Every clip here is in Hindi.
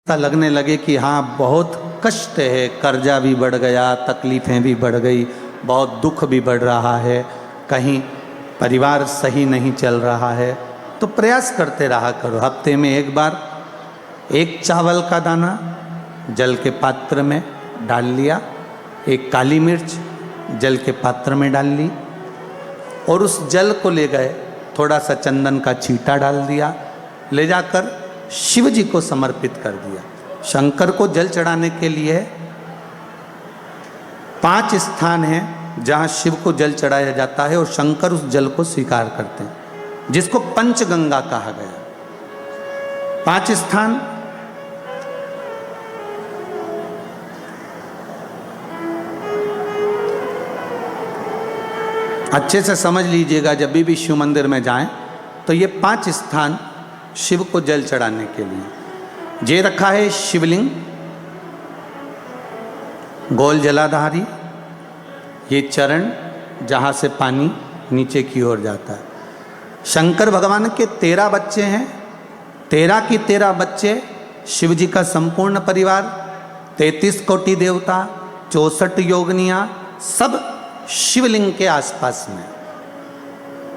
ऐसा लगने लगे कि हाँ बहुत कष्ट है, कर्जा भी बढ़ गया, तकलीफ़ें भी बढ़ गई, बहुत दुख भी बढ़ रहा है, कहीं परिवार सही नहीं चल रहा है, तो प्रयास करते रहा करो। हफ्ते में एक बार एक चावल का दाना जल के पात्र में डाल लिया, एक काली मिर्च जल के पात्र में डाल ली और उस जल को ले गए, थोड़ा सा चंदन का छींटा डाल दिया, ले जाकर शिव जी को समर्पित कर दिया। शंकर को जल चढ़ाने के लिए 5 स्थान हैं जहाँ शिव को जल चढ़ाया जाता है और शंकर उस जल को स्वीकार करते हैं, जिसको पंचगंगा कहा गया। 5 स्थान अच्छे से समझ लीजिएगा, जब भी शिव मंदिर में जाएं तो ये 5 स्थान शिव को जल चढ़ाने के लिए जे रखा है। शिवलिंग, गोल जलाधारी, ये चरण जहाँ से पानी नीचे की ओर जाता है। शंकर भगवान के 13 बच्चे हैं, 13 की 13 बच्चे, शिव जी का संपूर्ण परिवार, 33 कोटि देवता, 64 योगनियाँ, सब शिवलिंग के आसपास में।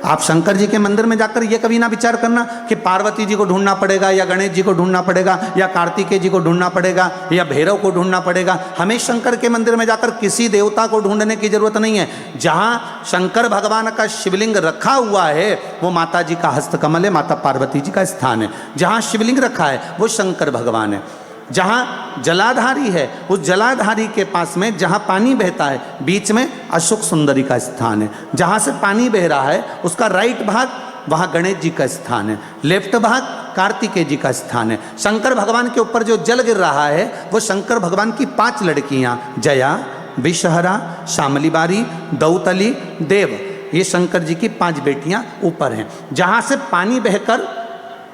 आप शंकर जी के मंदिर में जाकर ये कभी ना विचार करना कि पार्वती जी को ढूंढना पड़ेगा या गणेश जी को ढूंढना पड़ेगा या कार्तिकेय जी को ढूंढना पड़ेगा या भैरव को ढूंढना पड़ेगा। हमें शंकर के मंदिर में जाकर किसी देवता को ढूंढने की जरूरत नहीं है। जहाँ शंकर भगवान का शिवलिंग रखा हुआ है वो माता जी का हस्तकमल है, माता पार्वती जी का स्थान है। जहाँ शिवलिंग रखा है वो शंकर भगवान है। जहाँ जलाधारी है उस जलाधारी के पास में जहाँ पानी बहता है बीच में अशोक सुंदरी का स्थान है। जहाँ से पानी बह रहा है उसका राइट भाग वहाँ गणेश जी का स्थान है, लेफ्ट भाग कार्तिकेय जी का स्थान है। शंकर भगवान के ऊपर जो जल गिर रहा है वो शंकर भगवान की 5 लड़कियाँ, जया, विषहरा, शामलीबारी, दौतली, देव, ये शंकर जी की 5 बेटियाँ ऊपर हैं। जहाँ से पानी बहकर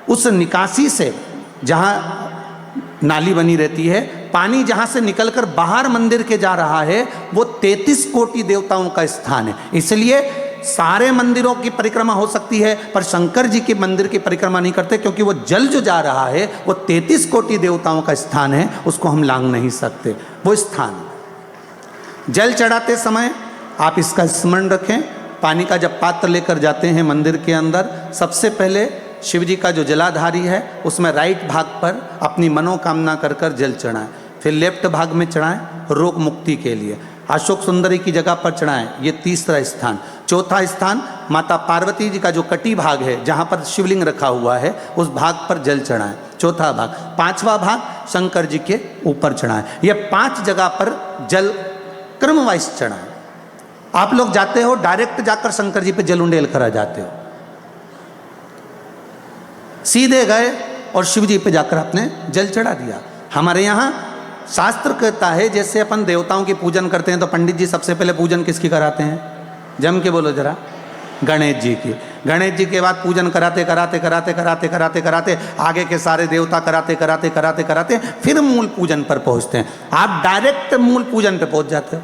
उस निकासी से, जहाँ नाली बनी रहती है, पानी जहाँ से निकलकर बाहर मंदिर के जा रहा है वो 33 कोटि देवताओं का स्थान है। इसलिए सारे मंदिरों की परिक्रमा हो सकती है पर शंकर जी के मंदिर की परिक्रमा नहीं करते, क्योंकि वो जल जो जा रहा है वो 33 कोटि देवताओं का स्थान है, उसको हम लांघ नहीं सकते। वो स्थान जल चढ़ाते समय आप इसका स्मरण रखें। पानी का जब पात्र लेकर जाते हैं मंदिर के अंदर, सबसे पहले शिव जी का जो जलाधारी है उसमें राइट भाग पर अपनी मनोकामना कर कर जल चढ़ाएं, फिर लेफ्ट भाग में चढ़ाएं रोग मुक्ति के लिए। अशोक सुंदरी की जगह पर चढ़ाएं, ये 3रा स्थान। 4था स्थान माता पार्वती जी का जो कटी भाग है जहाँ पर शिवलिंग रखा हुआ है उस भाग पर जल चढ़ाएं, 4था भाग। 5वां भाग शंकर जी के ऊपर चढ़ाएं। ये 5 जगह पर जल क्रम वाइज चढ़ाएं। आप लोग जाते हो डायरेक्ट जाकर शंकर जी पे जल उंडेल कर आ जाते हो, सीधे गए और शिव जी पे जाकर आपने जल चढ़ा दिया। हमारे यहाँ शास्त्र कहता है जैसे अपन देवताओं की पूजन करते हैं तो पंडित जी सबसे पहले पूजन किसकी कराते हैं? जम के बोलो जरा, गणेश जी की। गणेश जी के बाद पूजन कराते कराते कराते कराते कराते कराते आगे के सारे देवता कराते कराते कराते कराते फिर मूल पूजन पर पहुँचते हैं। आप डायरेक्ट मूल पूजन पे पहुँच जाते हो।